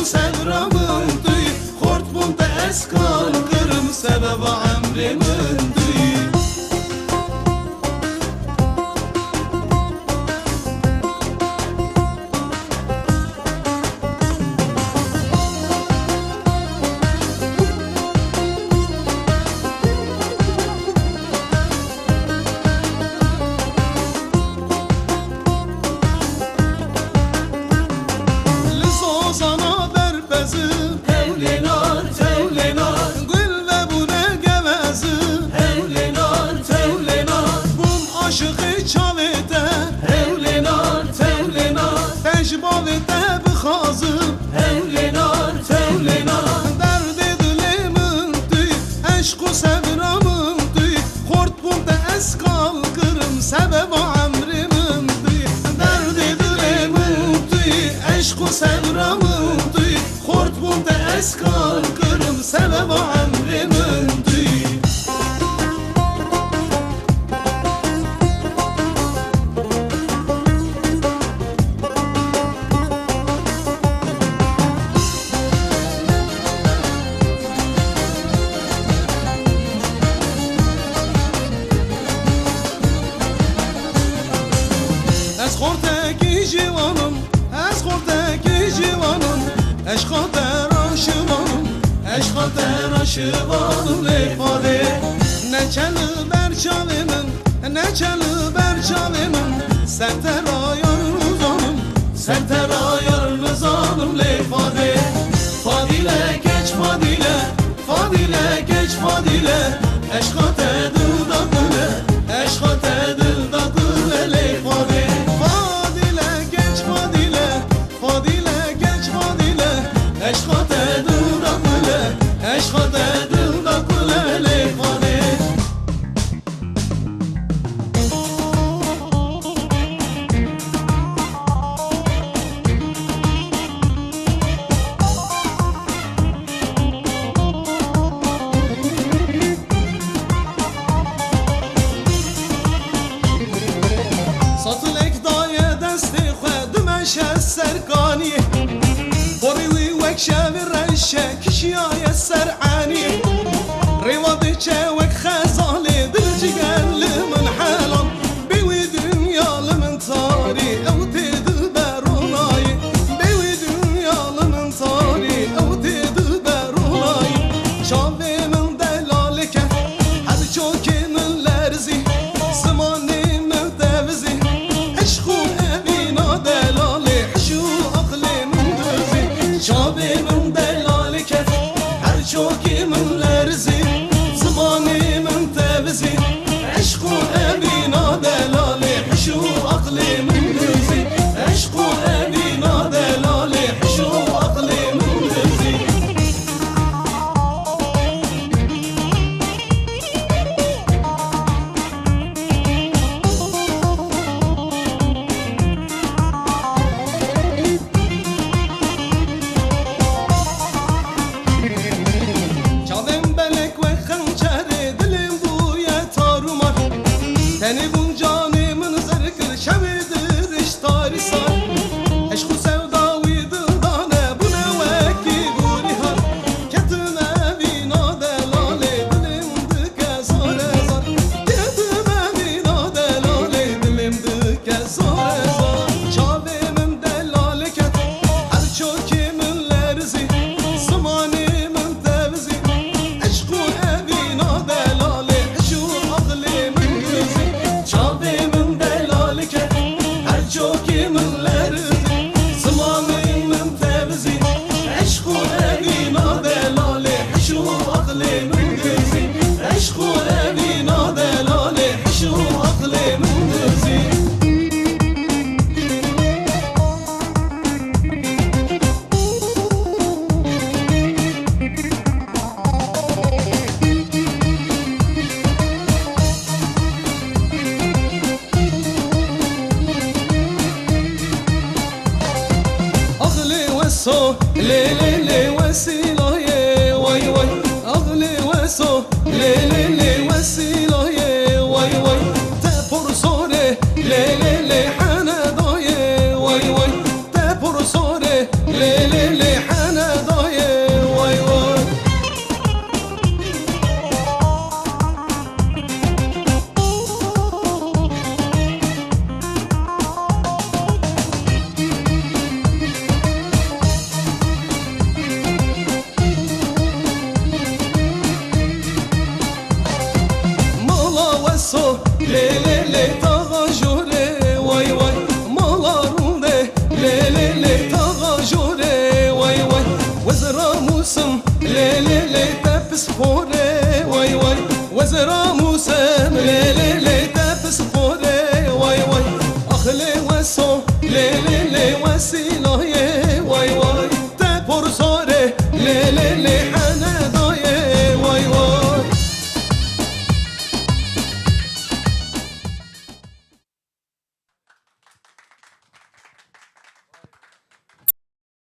و صبرمون توی خورد بونده از کار کرم سبب عمر من توی سبب عمرم توی درد دلم توی عشق و صبرم توی خورد بونده از کار کرم سبب عمرم توی از خوردگی جوانم از خوردگی جوانم عشق در عاشقانم عشق در عاشقانم لیفاده نچل بر چاو من نچل بر چاو من سرتر آیار روزانم سرتر آیار روزانم لیفاده فادیله گچ فادیله فادیله گچ فادیله عشق دل داغله عشق دل داغله لیفاده عشق دل دا کل لیفانه ساتلک دای دست خود مش از سرکانی بوری وک شب رشه کشیای سرعانی رواد چوک خزاله دل جگل من حالم بیوی دنیا لمن تاری او تدل برونای بیوی دنیا لمن تاری او تدل برونای شاوه من دلالکه هر چوک من لرزی زمانی من دوزی عشق و ابینا دلاله حشو عقلی من دوزی شاوه من دلالکه هر چوک من لرزی زمانی من تبزی عشق و ابینا دلاله حشو عقلی من دوزی عشق و ابینا دلاله حشو عقلی من دوزی تنی بون جانی من زرکر شویدر اشتاری سار عشق و سوداوی دلدانه بونه وکی بوری هر کتنه بینا دلاله دلم دکه زاره زار کتنه بینا دلاله دلم دکه زاره زار چاوه من دلاله کت هر چوکی من لرزی زمانی من تبزی عشق و ابینا دلاله حشو عقلی من شاوه من دلالکه هر چوکی من لرزی زمانی من تبزی عشق و ابینا دلاله حشو عقلی من دوزی عشق و ابینا دلاله حشو عقلی من دوزی so le le le